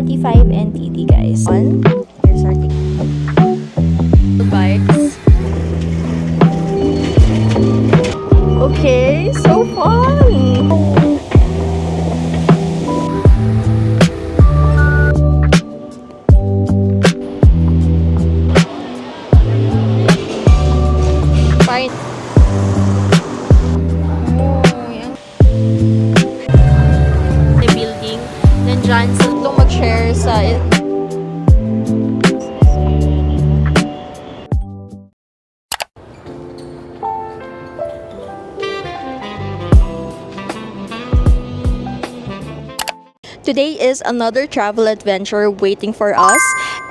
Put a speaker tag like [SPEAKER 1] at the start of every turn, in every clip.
[SPEAKER 1] 25 NTD, guys. Here's our ticket. Bikes. Okay, so fun! Fine. The building. Nandyan sa itong mag-share sa Today is another travel adventure waiting for us,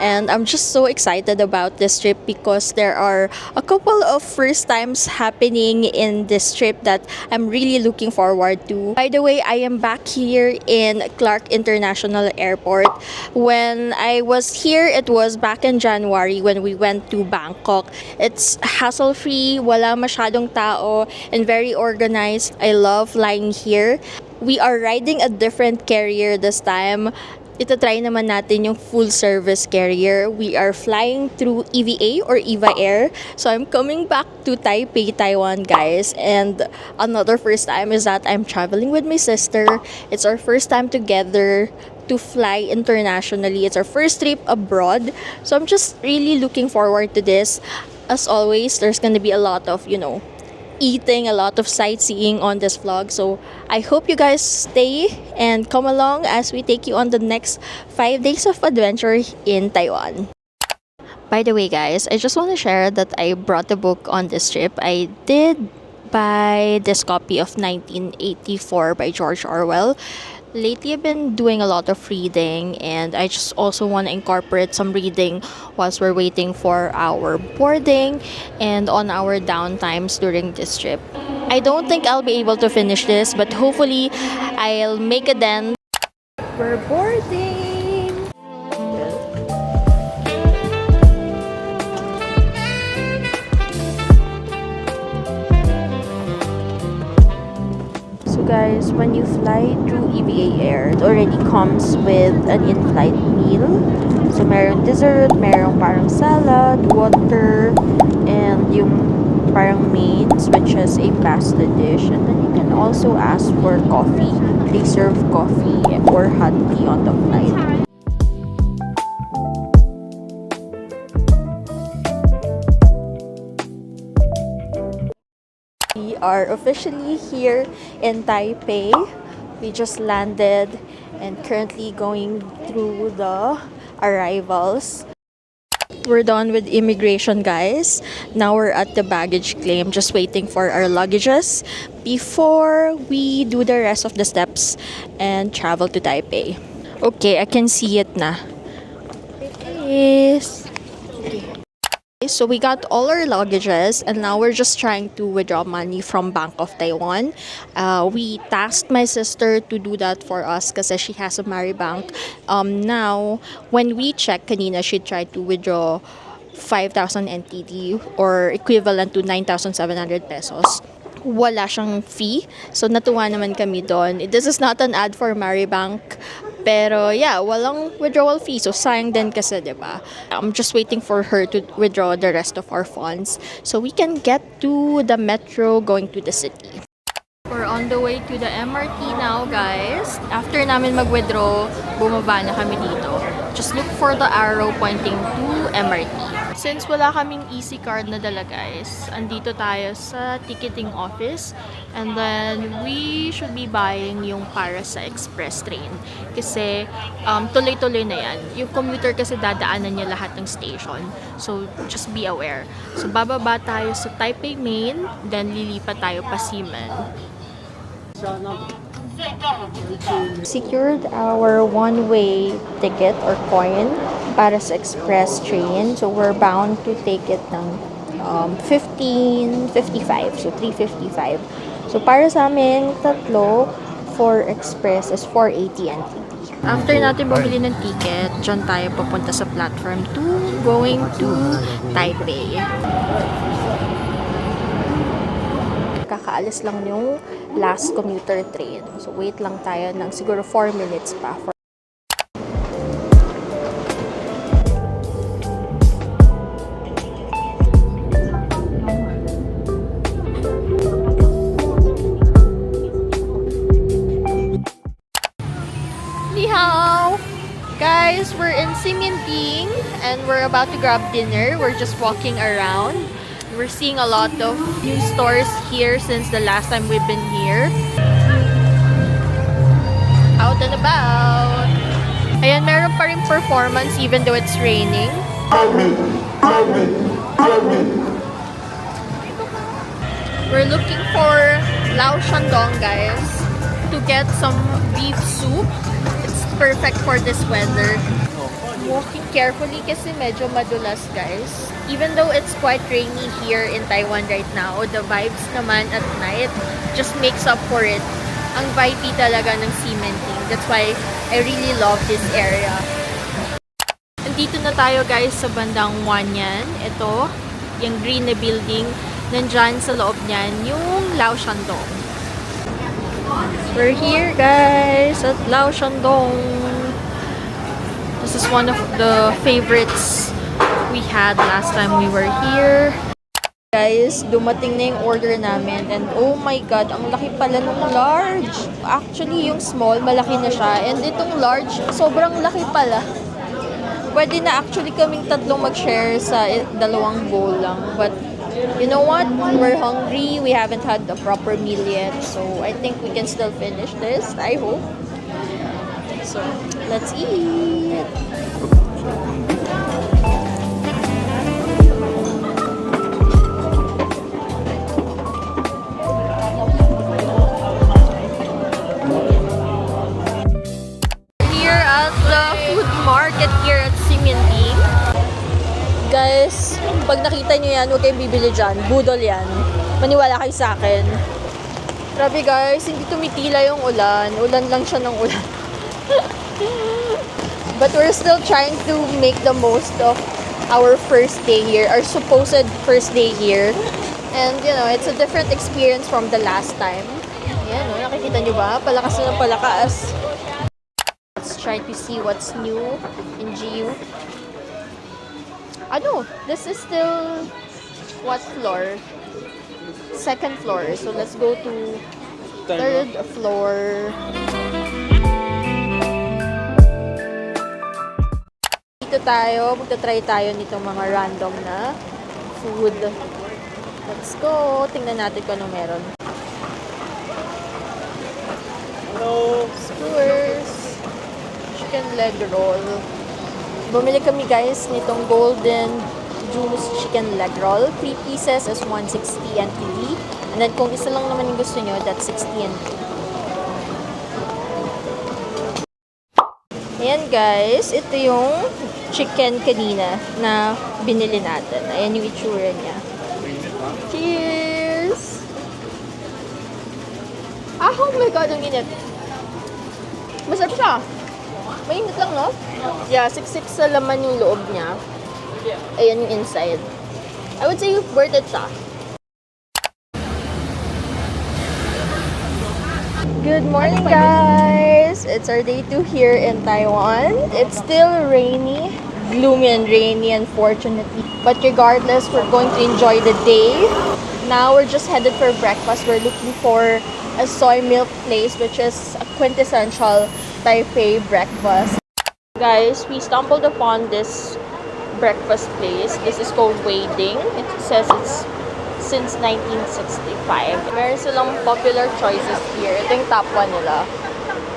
[SPEAKER 1] and I'm just so excited about this trip because there are a couple of first times happening in this trip that I'm really looking forward to. By the way, I am back here in Clark International Airport. When I was here, it was back in January when we went to Bangkok. It's hassle-free, wala masyadong tao, and very organized. I love flying here. We are riding a different carrier this time. Itatry naman natin yung full service carrier. We are flying through EVA or EVA Air. So I'm coming back to Taipei, Taiwan, guys. And another first time is that I'm traveling with my sister. It's our first time together to fly internationally. It's our first trip abroad. So I'm just really looking forward to this. As always, there's gonna be a lot of, eating, a lot of sightseeing on this vlog. So I hope you guys stay and come along as we take you on the next 5 days of adventure in Taiwan. By the way, guys, I just want to share that I brought a book on this trip. I did buy this copy of 1984 by George Orwell. Lately, I've been doing a lot of reading, and I just also want to incorporate some reading whilst we're waiting for our boarding and on our downtimes during this trip. I don't think I'll be able to finish this, but hopefully I'll make a dent. We're boarding! Guys, when you fly through EVA Air, it already comes with an in-flight meal. So, merong dessert, merong parang salad, water, and yung parang mains, which is a pasta dish. And then you can also ask for coffee. They serve coffee or hot tea on the flight. We are officially here in Taipei. We just landed and currently going through the arrivals. We're done with immigration, guys. Now we're at the baggage claim, just waiting for our luggages before we do the rest of the steps and travel to Taipei. Okay, I can see it na. It is. Okay. So we got all our luggages, and now we're just trying to withdraw money from Bank of Taiwan. We tasked my sister to do that for us kasi she has a Maribank. Now, when we check kanina, she tried to withdraw 5,000 NTD or equivalent to 9,700 pesos. Wala siyang fee. So natuwa naman kami doon. This is not an ad for Maribank. Pero yeah, walang withdrawal fee. So sayang din kasi, diba? I'm just waiting for her to withdraw the rest of our funds so we can get to the metro going to the city. We're on the way to the MRT now, guys. After namin mag-withdraw, bumaba na kami dito. Just look for the arrow pointing to MRT. Since wala kaming EC card na dala, guys, andito tayo sa ticketing office, and then we should be buying yung para sa express train kasi tuloy-tuloy na yan. Yung commuter kasi dadaanan niya lahat ng station, so just be aware. So bababa tayo sa Taipei Main, then lilipat tayo pa Ximen. Secured our one-way ticket or coin para sa express train. So we're bound to take it ng 15.55. So 3.55. So para sa amin, tatlo for express is 480 NTD. After natin bumili ng ticket, dyan tayo papunta sa platform 2 going to Taipei. Kakaalis lang yung last commuter train. So wait lang tayo ng siguro 4 minutes pa. and we're about to grab dinner. We're just walking around. We're seeing a lot of new stores here since the last time we've been here. Out and about. Ayan, meron pa rin performance even though it's raining. We're looking for Lao Shandong, guys, to get some beef soup. It's perfect for this weather. Walking carefully kasi medyo madulas, guys. Even though it's quite rainy here in Taiwan right now, the vibes naman at night just makes up for it. Ang vibey talaga ng cementing. That's why I really love this area. Nandito na tayo, guys, sa bandang Wanyan. Ito, yung green na building. Nandyan sa loob niyan yung Lao Shandong. We're here, guys, at Lao Shandong. This is one of the favorites we had last time we were here. Guys, dumating na yung order namin and oh my god, ang laki pala nung large. Actually, yung small, malaki na siya. And itong large, sobrang laki pala. Pwede na actually kaming tatlong mag-share sa dalawang bowl lang. But you know what? We're hungry. We haven't had a proper meal yet. So, I think we can still finish this. I hope. So, let's eat. Here at the food market here at Siminting. Guys, pag nakita nyo yan, huwag kayong bibili dyan. Budol yan. Maniwala kayo sa akin. Grabe guys, hindi tumitila yung ulan. Ulan lang siya ng ulan. But we're still trying to make the most of our first day here. Our supposed first day here. And you know, it's a different experience from the last time. Ayan, no? Nakikita nyo ba? Palakas na palakas. Let's try to see what's new in GU. Ano, this is still what floor? Second floor. So let's go to third floor. Dito tayo, magta-try tayo nitong mga random na food. Let's go. Tingnan natin kung ano meron. Hello. Skewers. Chicken leg roll. Bumili kami guys nitong golden juice chicken leg roll. 3 pieces is 160 NTD. And then kung isa lang naman yung gusto nyo, that's 60 NTD. Ayan guys, ito yung chicken kanina na binili natin. Ayan yung itsura niya. Cheers! Ah, oh my god, ang init. Masarap siya. Mainit lang, no? Yeah, siksik sa laman yung loob niya. Ayan yung inside. I would say worth it siya. Good morning, guys! It's our day 2 here in Taiwan. It's still rainy. Gloomy and rainy, unfortunately. But regardless, we're going to enjoy the day. Now, we're just headed for breakfast. We're looking for a soy milk place, which is a quintessential Taipei breakfast. Guys, we stumbled upon this breakfast place. This is called Weiding. It says it's since 1965. Meron silang popular choices here. Ito yung top 1 nila.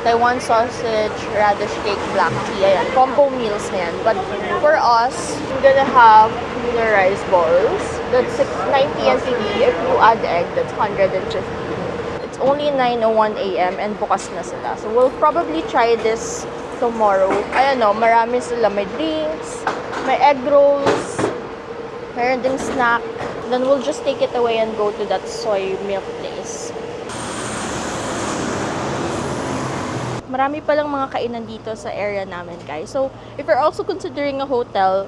[SPEAKER 1] Taiwan sausage, radish cake, black tea. Ayan, combo meals na yan. But for us, we're gonna have tuna rice balls. That's 90 NTD. If you add egg, that's 150. Only 9:01 AM and bukas na sila. So we'll probably try this tomorrow. Ayan o, marami sila. May drinks, may egg rolls, meron ding snack. Then we'll just take it away and go to that soy milk place. Marami palang mga kainan dito sa area namin, guys. So if you're also considering a hotel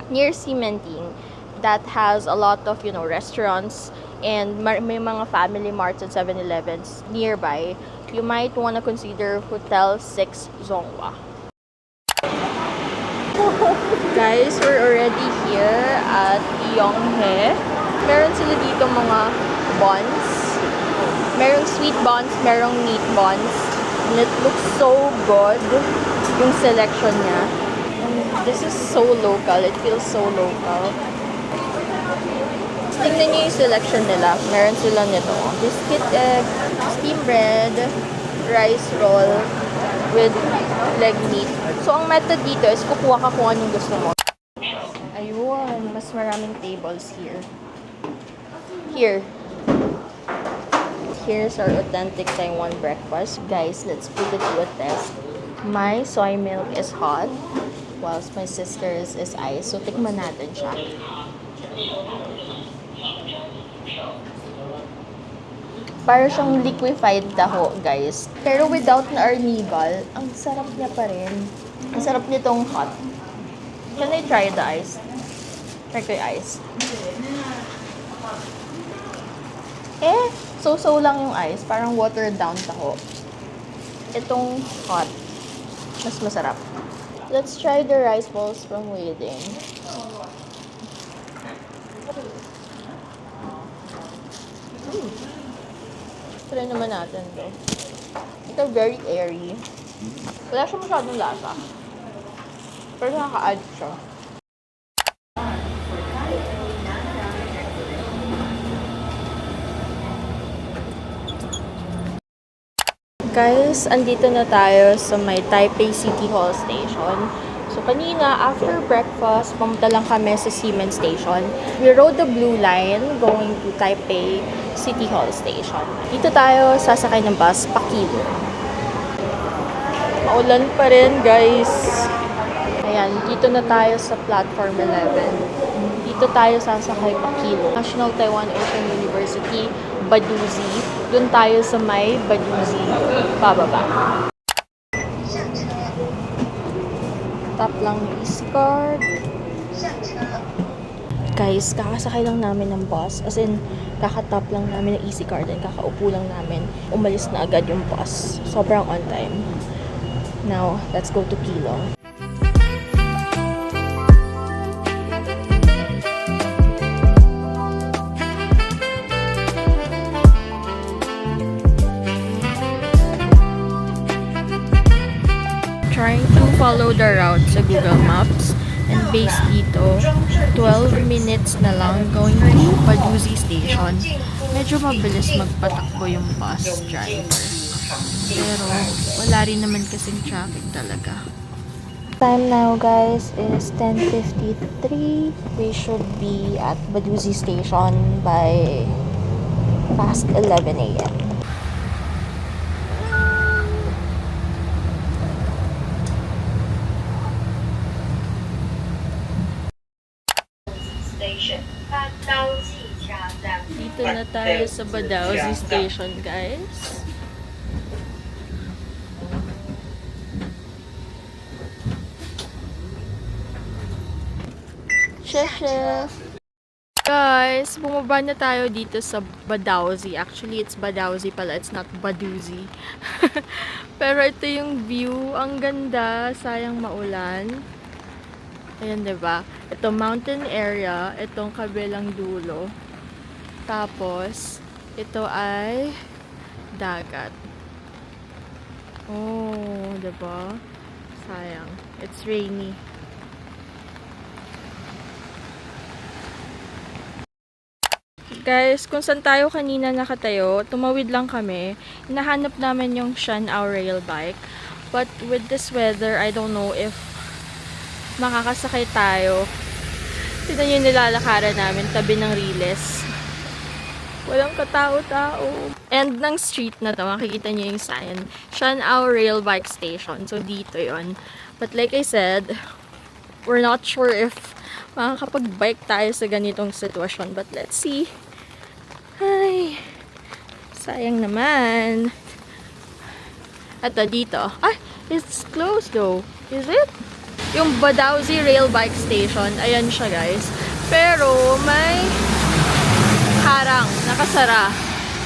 [SPEAKER 1] near Simenting that has a lot of, you know, restaurants and may mga family marts and 7-Elevens nearby, you might want to consider Hotel 6 Zonghua. Guys, we're already here at Yonghe. Meron sila dito mga buns. Merong sweet buns, merong meat buns. And it looks so good, yung selection niya. This is so local. It feels so local. Tingnan niyo yung selection nila. Meron sila nito. Biscuit egg, steam bread, rice roll with leg meat. So, ang method dito is kukuha ka kung anong gusto mo. Ayun, mas maraming tables here. Here's our authentic Taiwan breakfast. Guys, let's put it to a test. My soy milk is hot, whilst my sister's is ice. So, tikman natin siya. Para siyang liquefied taho, guys. Pero without na arnibal, ang sarap niya pa rin. Ang sarap nitong hot. Can I try the ice? Try ko yung ice. So lang yung ice. Parang watered down taho. Itong hot, mas masarap. Let's try the rice balls from Weiding. Try naman natin to. Ito very airy. Wala siya masyadong lasa. Pero nakaka-add siya. Guys, andito na tayo sa may Taipei City Hall Station. So, kanina, after breakfast, pumunta lang kami sa Ximen Station. We rode the Blue Line going to Taipei City Hall Station. Dito tayo sasakay ng bus, Pakilo. Maulan pa rin, guys. Ayan, dito na tayo sa Platform 11. Dito tayo sasakay Pakilo. National Taiwan Ocean University, Baduzi. Doon tayo sa may Baduzi, pababa. Tap lang yung easy card. Guys, kakasakay lang namin ng bus. As in, kakatap lang namin ng easy card and kakaupo lang namin. Umalis na agad yung bus. Sobrang on time. Now, let's go to Keelung. Trying to follow the route sa Google Maps, and based dito 12 minutes na lang going to Baduzi Station. Medyo mabilis magpatakbo yung bus driver, pero wala rin naman kasing traffic talaga. Time now, guys, is 10:53. We should be at Baduzi Station by past 11 a.m. Dito na tayo sa Baduzi Station, guys. Chef! Guys, bumaba na tayo dito sa Baduzi. Actually, it's Baduzi pala. It's not Baduzi. Pero ito yung view. Ang ganda. Sayang maulan. Ayan, diba? Ito, mountain area. Itong kabilang dulo. Tapos, ito ay dagat. Oh, diba? Sayang. It's rainy. Guys, kung saan tayo kanina nakatayo, tumawid lang kami. Hinahanap namin yung Shanao rail bike. But with this weather, I don't know if makakasakay tayo. Tignan yung nilalakaran namin, tabi ng Riles. Walang katao-tao. End ng street na to, makikita nyo yung sign. Shanao Rail Bike Station. So, dito yon. But like I said, we're not sure if makakapag-bike tayo sa ganitong sitwasyon. But let's see. Ay, sayang naman. At dito. Ah, it's closed though. Is it? Yung Baduzi Rail Bike Station, ayan siya, guys. Pero may harang, nakasara.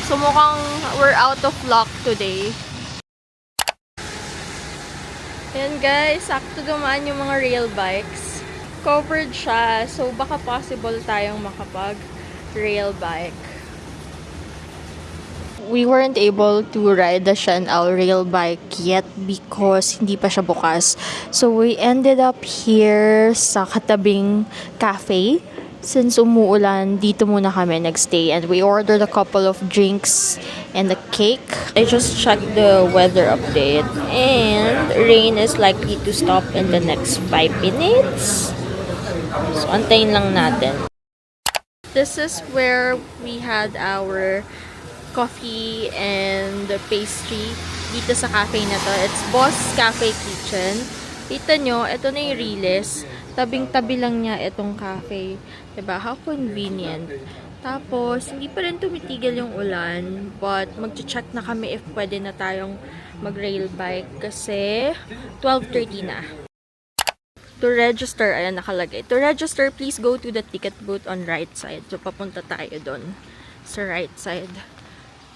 [SPEAKER 1] So mukhang we're out of luck today. Ayan, guys, sakto dumaan yung mga rail bikes. Covered siya, so baka possible tayong makapag rail bike. we weren't able to ride the Shanao rail bike yet because hindi pa siya bukas. So we ended up here sa katabing cafe. Since umuulan, dito muna kami nagstay and we ordered a couple of drinks and a cake. I just checked the weather update and rain is likely to stop in the next 5 minutes. So antayin lang natin. This is where we had our coffee and pastry dito sa cafe na to. It's Boss Cafe Kitchen. Kita nyo, ito na yung Riles. Tabing-tabi lang niya itong cafe. Diba? How convenient. Tapos, hindi pa rin tumitigil yung ulan. But, mag-check na kami if pwede na tayong mag-rail bike. Kasi, 12:30 na. To register, ayan nakalagay. To register, please go to the ticket booth on right side. So, papunta tayo doon sa right side.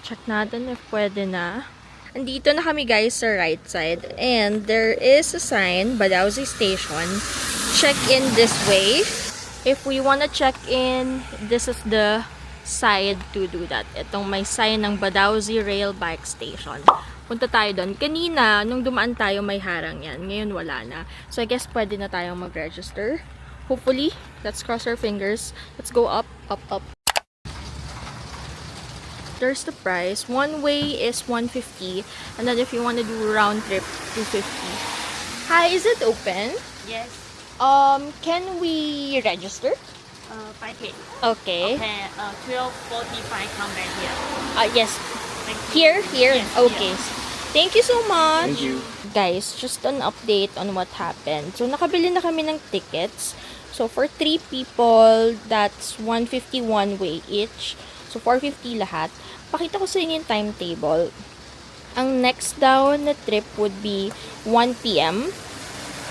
[SPEAKER 1] Check natin if pwede na. Andito na kami guys sa right side. And there is a sign, Badauzi Station. Check in this way. If we wanna check in, this is the side to do that. Itong may sign ng Badauzi Rail Bike Station. Punta tayo doon. Kanina, nung dumaan tayo, may harang yan. Ngayon, wala na. So, I guess pwede na tayong mag-register. Hopefully, let's cross our fingers. Let's go up, up, up. There's the price. One way is 150. And then if you want to do round trip, 250. Hi, is it open?
[SPEAKER 2] Yes.
[SPEAKER 1] Can we register?
[SPEAKER 2] 5K.
[SPEAKER 1] Okay.
[SPEAKER 2] Okay, 12:45 come back here.
[SPEAKER 1] Yes.
[SPEAKER 2] Thank you.
[SPEAKER 1] Here?
[SPEAKER 2] Yes,
[SPEAKER 1] Okay. Thank you so much.
[SPEAKER 3] Thank you.
[SPEAKER 1] Guys, just an update on what happened. So, nakabili na kami ng tickets. So, for 3 people, that's 151 way each. So, 450 lahat. Pakita ko sa inyo yung timetable. Ang next down na trip would be 1 p.m.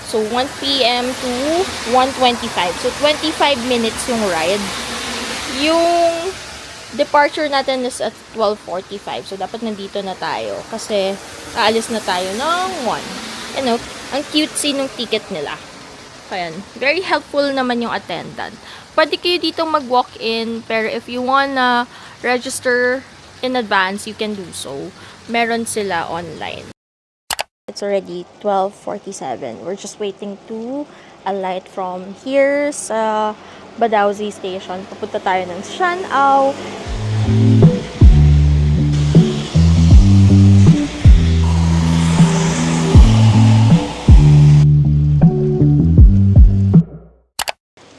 [SPEAKER 1] So, 1 p.m. to 1:25. So, 25 minutes yung ride. Yung departure natin is at 12:45. So, dapat nandito na tayo. Kasi, aalis na tayo ng 1. Ano, ang cutesy ng ticket nila. Ayan. Very helpful naman yung attendant. Pwede kayo ditong mag-walk-in. Pero if you wanna register in advance, you can do so. Meron sila online. It's already 12:47. We're just waiting to alight from here sa Badauzi Station. Pupunta tayo ng Shanao.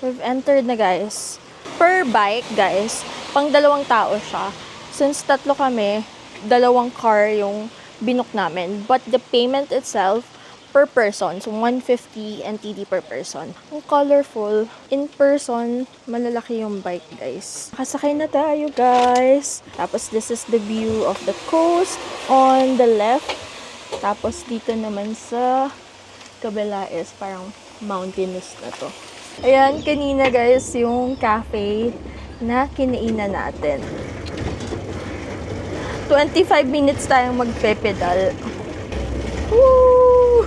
[SPEAKER 1] We've entered na guys. Per bike guys, pang 2 tao siya. Since 3 kami, 2 car yung binook namin. But the payment itself, per person. So, 150 NTD per person. Ang colorful. In person, malalaki yung bike, guys. Nakasakay na tayo, guys. Tapos, this is the view of the coast on the left. Tapos, dito naman sa kabila is parang mountainous na to. Ayan, kanina, guys, yung cafe na kinainan natin. 25 minutes tayong magpe-pedal. Woo!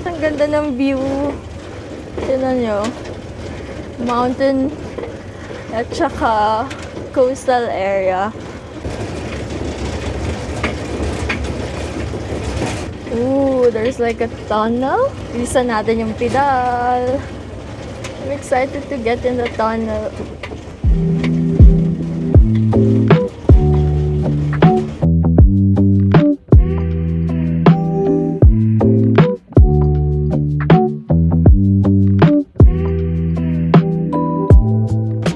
[SPEAKER 1] Ang ganda ng view. Tignan nyo. Mountain at saka coastal area. Ooh, there's like a tunnel. Bilisan natin yung pedal. I'm excited to get in the tunnel.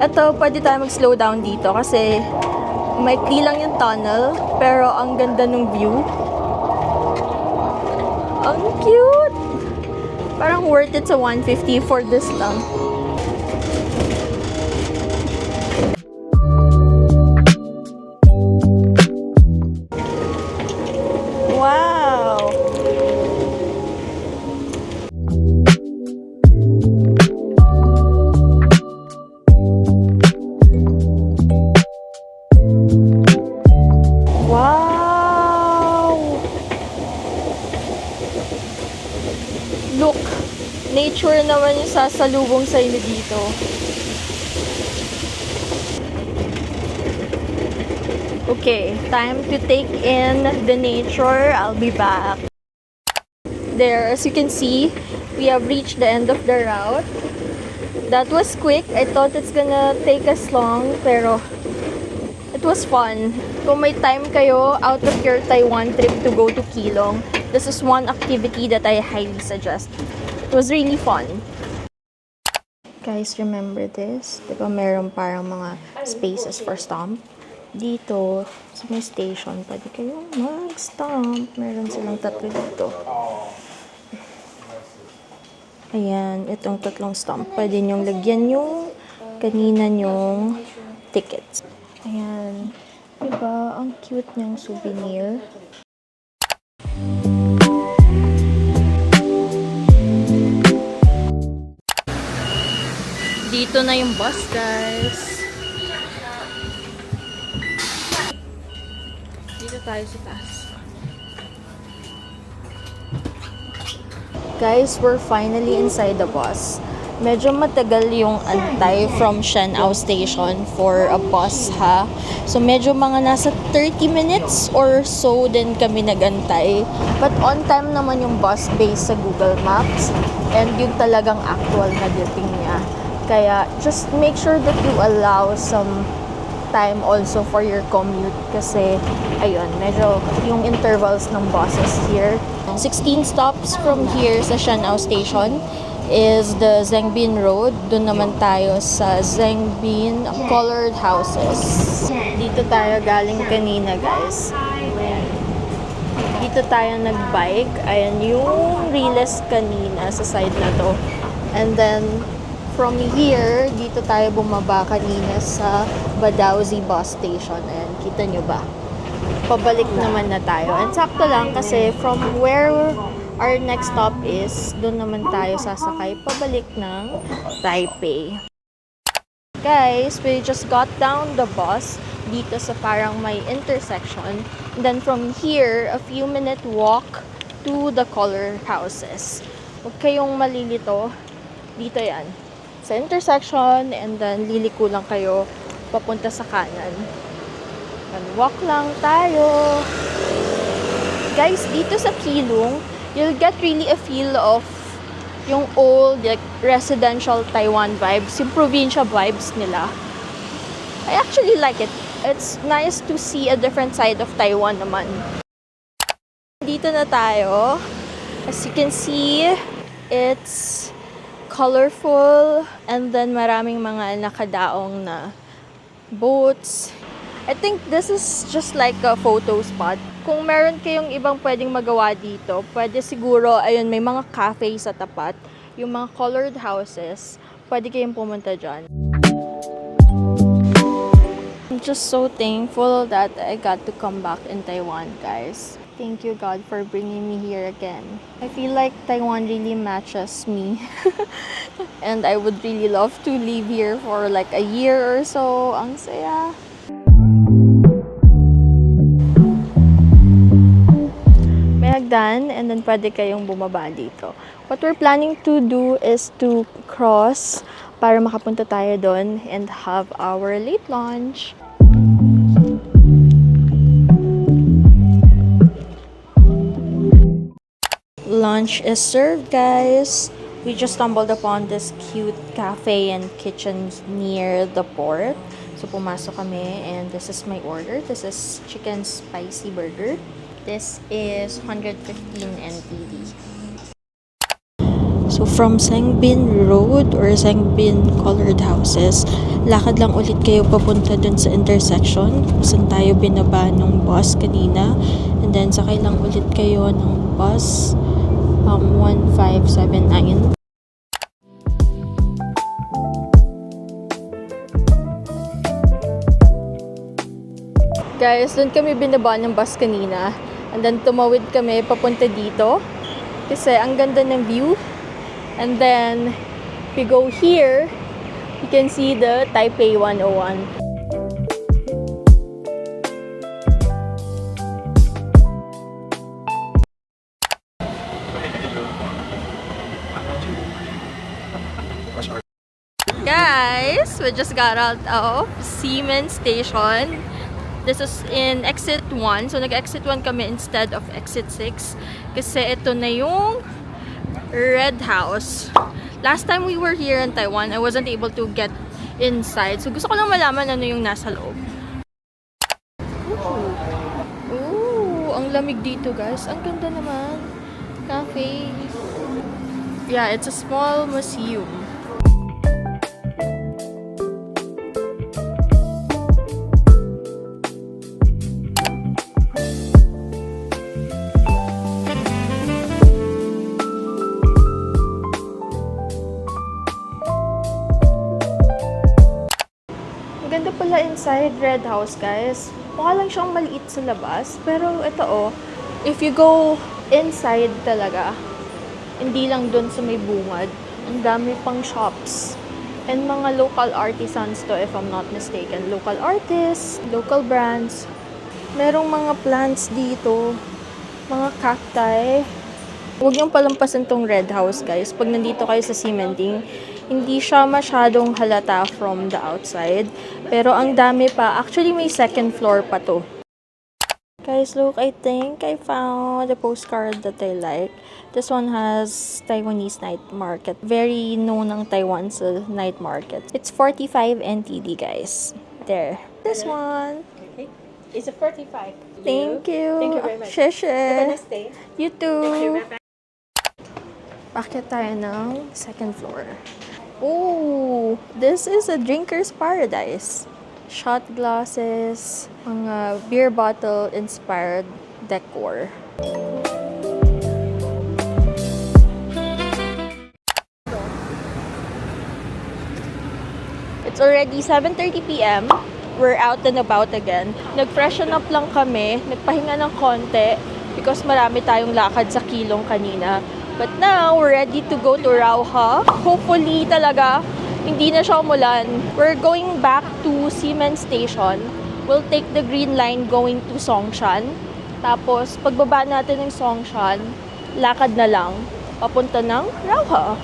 [SPEAKER 1] Ito, pwede tayo mag-slow down dito kasi maikli lang yung tunnel pero ang ganda ng view. Ang cute! Parang worth it sa 150 for this lang. Wow! Wow! Look! Nature naman yung sasalubong sa inyo dito. Okay, time to take in the nature. I'll be back. There, as you can see, we have reached the end of the route. That was quick. I thought it's gonna take us long, pero it was fun. Kung may time kayo out of your Taiwan trip to go to Keelung, this is one activity that I highly suggest. It was really fun. Guys, remember this? Diba meron parang mga spaces for stomp? Dito, sa may station, pwede kayong mag-stomp. Meron silang tatlo dito. Ayan, itong tatlong stomp. Pwede nyong lagyan yung kanina nyong tickets. Ayan. Diba? Ang cute niyang souvenir. Dito na yung bus, guys. Dito tayo sa taas. Guys, we're finally inside the bus. Medyo matagal yung antay from Shenao Station for a bus, ha? So, medyo mga nasa 30 minutes or so din kami nagantay. But on time naman yung bus based sa Google Maps. And yung talagang actual na dating niya. Kaya, just make sure that you allow some time also for your commute kasi, ayun, medyo yung intervals ng buses here. 16 stops from here sa Shenao Station is the Zengbin Road. Doon naman tayo sa Zengbin Colored Houses. Dito tayo galing kanina, guys. Ayan. Dito tayo nag-bike. Ayan yung Riles kanina sa side na to. And then, from here, dito tayo bumaba kanina sa Badaozi Bus Station. Ayan, kita nyo ba? Pabalik naman na tayo. And sakto lang kasi from where our next stop is, doon naman tayo sasakay pabalik ng Taipei. Guys, we just got down the bus dito sa parang may intersection. And then from here, a few minute walk to the color houses. Huwag kayong malilito. Dito yan. Sa intersection, and then liliko lang kayo papunta sa kanan. And walk lang tayo. Guys, dito sa Keelung, you'll get really a feel of yung old, like, residential Taiwan vibes, yung provincia vibes nila. I actually like it. It's nice to see a different side of Taiwan naman. Dito na tayo. As you can see, it's colorful, and then maraming mga nakadaong na boats. I think this is just like a photo spot. Kung meron kayong ibang pwedeng magawa dito, pwede siguro, ayun, may mga cafe sa tapat, yung mga colored houses, pwede kayong pumunta dyan. I'm just so thankful that I got to come back in Taiwan, guys. Thank you, God, for bringing me here again. I feel like Taiwan really matches me. And I would really love to live here for like a year or so. Ang saya. May hagdan, and then pwede kayong bumaba dito. What we're planning to do is to cross para makapunta tayo doon and have our late lunch. Lunch is served, guys. We just stumbled upon this cute cafe and kitchen near the port. So, pumasok kami, and this is my order. This is chicken spicy burger. This is 115 NTD. So, from Zengbin Road or Zengbin Colored Houses, lakad lang ulit kayo papunta dun sa intersection kung saan tayo binaba ng bus kanina. And then, sakay lang ulit kayo ng bus 1579. Guys, doon kami binaba ng bus kanina. And then, tumawid kami papunta dito. Kasi ang ganda ng view. And then, if you go here, you can see the Taipei 101. Guys, we just got out of Ximen Station. This is in exit 1. So, nag-exit 1 kami instead of exit 6. Kasi ito na yung Red House. Last time we were here in Taiwan, I wasn't able to get inside. So, gusto ko lang malaman ano yung nasa loob. Ooh, ang lamig dito, guys. Ang ganda naman. Cafe. Yeah, it's a small museum. Ganda pala inside Red House, guys. Mukha lang siyang maliit sa labas. Pero ito if you go inside talaga, hindi lang dun sa may bungad, ang dami pang shops. And mga local artisans to, if I'm not mistaken. Local artists, local brands. Merong mga plants dito. Mga cacti. Huwag niyong palampasin tong Red House, guys. Pag nandito kayo sa cementing, hindi siya masyadong halata from the outside. Pero ang dami pa. Actually, may second floor pa to. Guys, look, I think I found a postcard that I like. This one has Taiwanese night market. Very known ang Taiwan sa night market. It's 45 NTD, guys. There. This one.
[SPEAKER 3] Okay. It's a 45.
[SPEAKER 1] Thank you.
[SPEAKER 3] Thank you very much.
[SPEAKER 1] Share.
[SPEAKER 3] Have a nice day.
[SPEAKER 1] You too.
[SPEAKER 2] Thank you. Bye-bye.
[SPEAKER 1] Bakit tayo ng second floor? Ooh, this is a drinker's paradise. Shot glasses, mga beer bottle inspired decor. It's already 7:30 p.m. We're out and about again. Nag-freshen up lang kami, nagpahinga ng konti because marami tayong lakad sa Kilong kanina. But now, we're ready to go to Rauha. Hopefully talaga, hindi na siya umulan. We're going back to Ximen Station. We'll take the green line going to Songshan. Tapos, pagbaba natin ng Songshan, lakad na lang, papunta ng Rauha.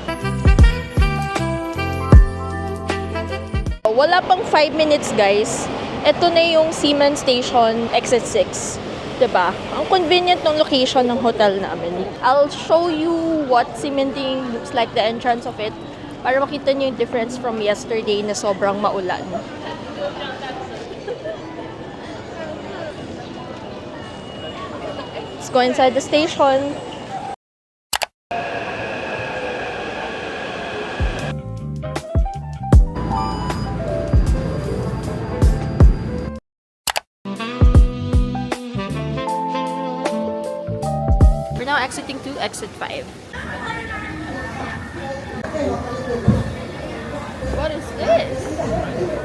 [SPEAKER 1] Wala pang 5 minutes, guys. Ito na yung Ximen Station, exit 6. Diba? Ang convenient ng location ng hotel namin. I'll show you what cementing looks like, the entrance of it, para makita nyo yung difference from yesterday na sobrang maulan. Let's go inside the station. We're now exiting to exit 5. What is this?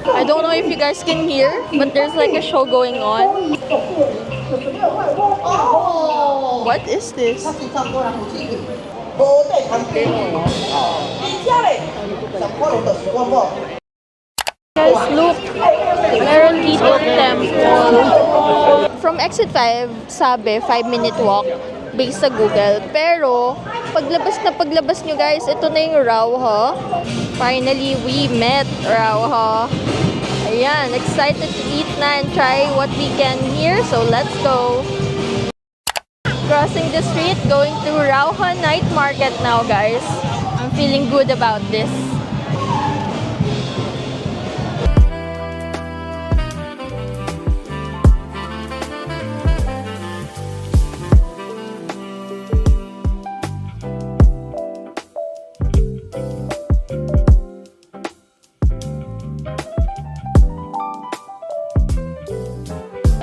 [SPEAKER 1] I don't know if you guys can hear, but there's like a show going on. What is this? Guys, look! Meron dito temple. From exit 5, sabi 5-minute walk based sa Google. Pero, paglabas nyo guys, ito na yung Rauha. Finally, we met Rauha. Ayan, excited to eat na and try what we can here. So, let's go! Crossing the street, going to Rauha Night Market now, guys. I'm feeling good about this.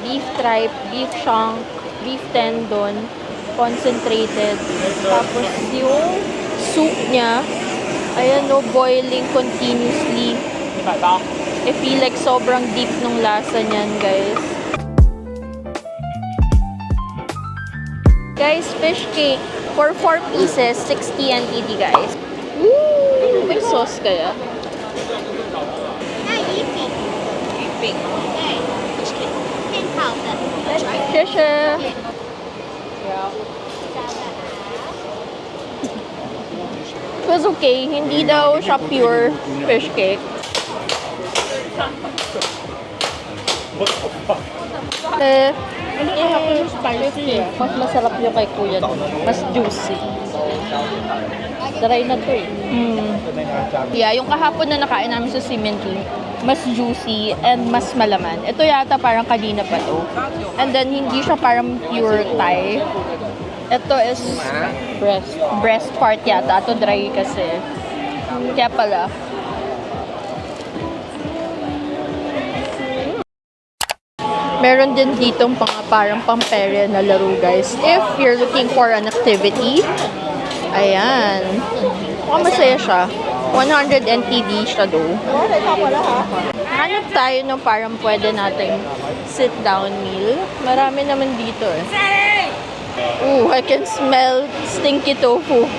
[SPEAKER 1] Beef tripe, beef shank, beef tendon, concentrated. Tapos yung soup niya, ayan no, boiling continuously. I feel like sobrang deep nung lasa niyan, guys. Guys, fish cake for 4 pieces, 60 NTD, guys. Woo! May sauce kaya? Fisher. It was okay. Hindi daw siya pure fish cake. Spicy. Mas masarap yung kay kuya. Mas juicy. Try na to eh. Yeah, yung kahapon na nakain namin sa Simenti, mas juicy and mas malaman. Ito yata parang kanina pa to. And then, hindi siya parang pure Thai. Ito is breast part yata. Ito dry kasi. Kaya pala. Meron din ditong parang pamperya na laro, guys. If you're looking for an activity, ayan. Mukhang masaya siya. 100 NTD siya do. Hanap tayo ng parang pwede nating sit-down meal. Marami naman dito eh. Ooh, I can smell stinky tofu.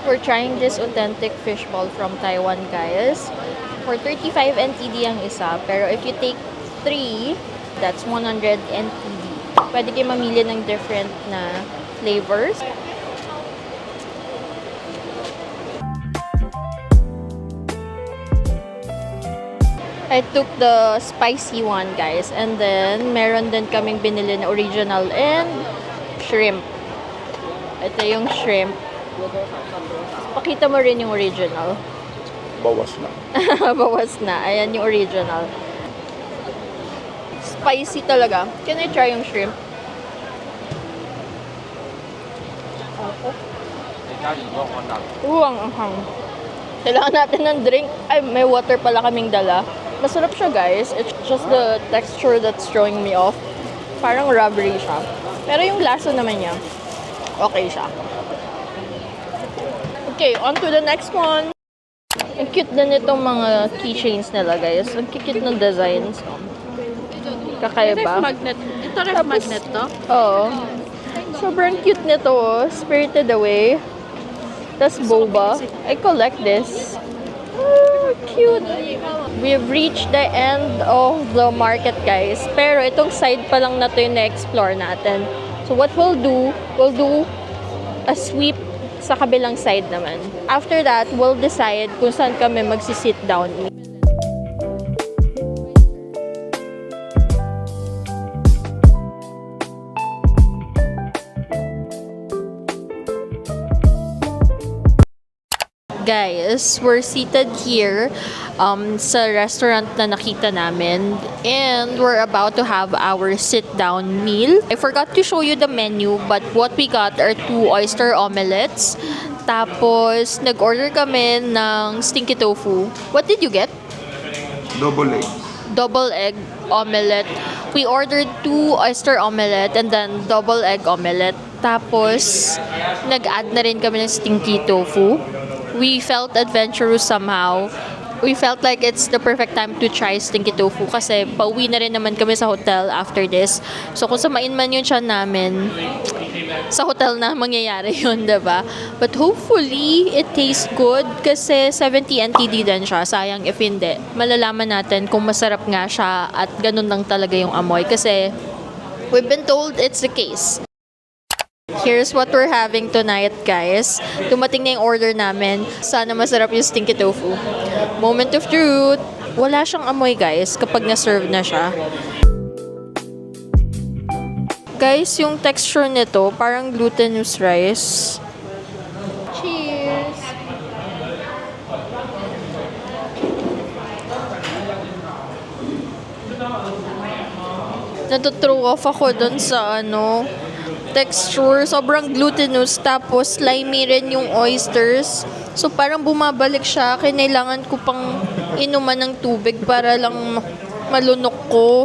[SPEAKER 1] We're trying this authentic fishball from Taiwan, guys. For 35 NTD ang isa. Pero if you take 3, that's 100 NTD. Pwede kayo mamili ng different na flavors. I took the spicy one, guys. And then, meron din kaming binili na original and shrimp. Ito yung shrimp. Pakita mo rin yung original.
[SPEAKER 4] Bawas na.
[SPEAKER 1] Bawas na. Ayan yung original. Spicy talaga. Can I try yung shrimp? Ang anghang. Kailangan natin ng drink. Ay, may water pala kaming dala. Masarap siya, guys. It's just the texture that's throwing me off. Parang rubbery siya. Pero yung lasa naman niya, okay siya. Okay, on to the next one. Ang cute na nitong mga keychains nila, guys. Ang cute ng designs. Kakaiba.
[SPEAKER 2] Ito ref magnet to?
[SPEAKER 1] Oo. Sobrang cute nito, oh. Spirited Away. Tas boba. I collect this. Oh, cute. We've reached the end of the market, guys. Pero itong side pa lang na to yung na-explore natin. So what we'll do a sweep sa kabilang side naman. After that, we'll decide kung saan kami magsi-sit down. Guys, we're seated here sa restaurant na nakita namin and we're about to have our sit-down meal. I forgot to show you the menu but what we got are 2 oyster omelets. Tapos, nag-order kami ng stinky tofu. What did you get?
[SPEAKER 4] Double egg.
[SPEAKER 1] Double egg omelette. We ordered 2 oyster omelette and then double egg omelette. Tapos, nag-add na rin kami ng stinky tofu. We felt adventurous somehow. We felt like it's the perfect time to try stinky tofu kasi pauwi na rin naman kami sa hotel after this. So kung samain man yun siya namin, sa hotel na mangyayari yun, diba? But hopefully, it tastes good kasi 70 NTD din siya. Sayang if hindi. Malalaman natin kung masarap nga siya at ganun lang talaga yung amoy kasi we've been told it's the case. Here's what we're having tonight, guys. Dumating na yung order namin. Sana masarap yung stinky tofu. Moment of truth. Wala siyang amoy, guys, kapag na-serve na siya. Guys, yung texture nito, parang glutinous rice. Cheers! Natuthrow off ako dun sa texture. Sobrang glutinous. Tapos, slimy rin yung oysters. So, parang bumabalik siya. Kailangan ko pang inuman ng tubig para lang malunok ko.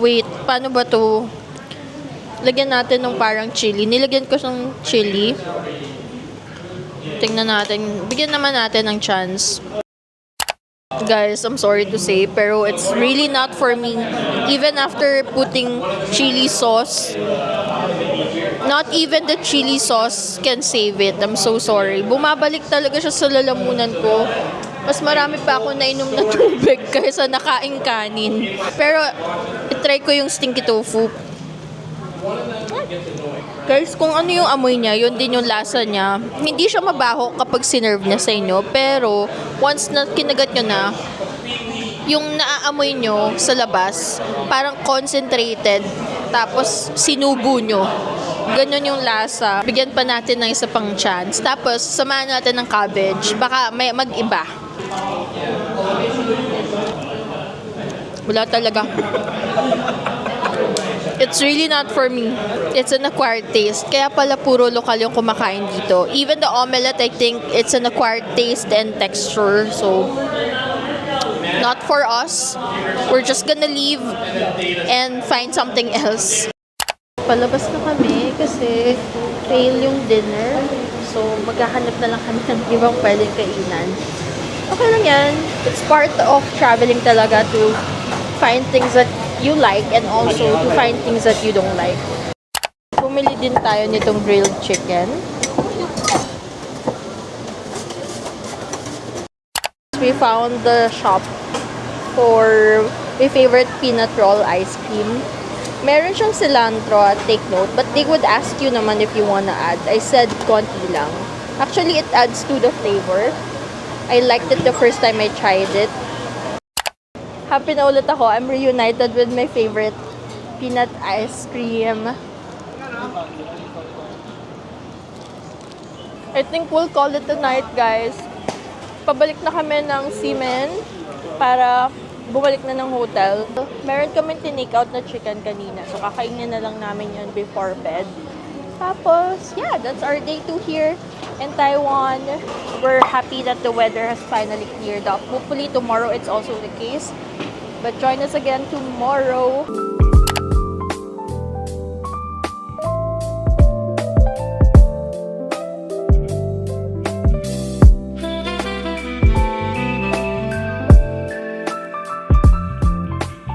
[SPEAKER 1] Wait, paano ba to? Lagyan natin ng parang chili. Nilagyan ko ng chili. Tingnan natin. Bigyan naman natin ng chance. Guys, I'm sorry to say, pero it's really not for me. Even after putting chili sauce, not even the chili sauce can save it. I'm so sorry. Bumabalik talaga siya sa lalamunan ko. Mas marami pa ako nainom na tubig kaysa nakaing kanin. Pero, itry ko yung stinky tofu. Guys, kung ano yung amoy niya, yun din yung lasa niya. Hindi siya mabaho kapag sinerve niya sa inyo. Pero, once na kinagat nyo na, yung naaamoy nyo sa labas, parang concentrated, tapos sinubo nyo. Ganun yung lasa. Bigyan pa natin ng isa pang chance. Tapos, samahan natin ng cabbage. Baka may mag-iba. Wala talaga. It's really not for me. It's an acquired taste. Kaya pala puro lokal yung kumakain dito. Even the omelette, I think it's an acquired taste and texture. So, not for us. We're just gonna leave and find something else. Palabas na kami kasi fail yung dinner. So, maghahanap na lang kami ng ibang pwedeng kainan. Okay lang yan. It's part of traveling talaga to find things that you like and also to find things that you don't like. Bumili din tayo nitong grilled chicken. We found the shop for my favorite peanut roll ice cream. Meron siyang cilantro at take note, but they would ask you naman if you wanna add. I said konti lang. Actually, it adds to the flavor. I liked it the first time I tried it. Happy na ulit ako. I'm reunited with my favorite peanut ice cream. I think we'll call it a night, guys. Pabalik na kami ng Seamen para bumalik na ng hotel. Meron kami tinake out na chicken kanina. So, kakainin na lang namin yun before bed. Tapos, yeah, that's our day 2 here in Taiwan. We're happy that the weather has finally cleared up. Hopefully, tomorrow it's also the case. But join us again tomorrow.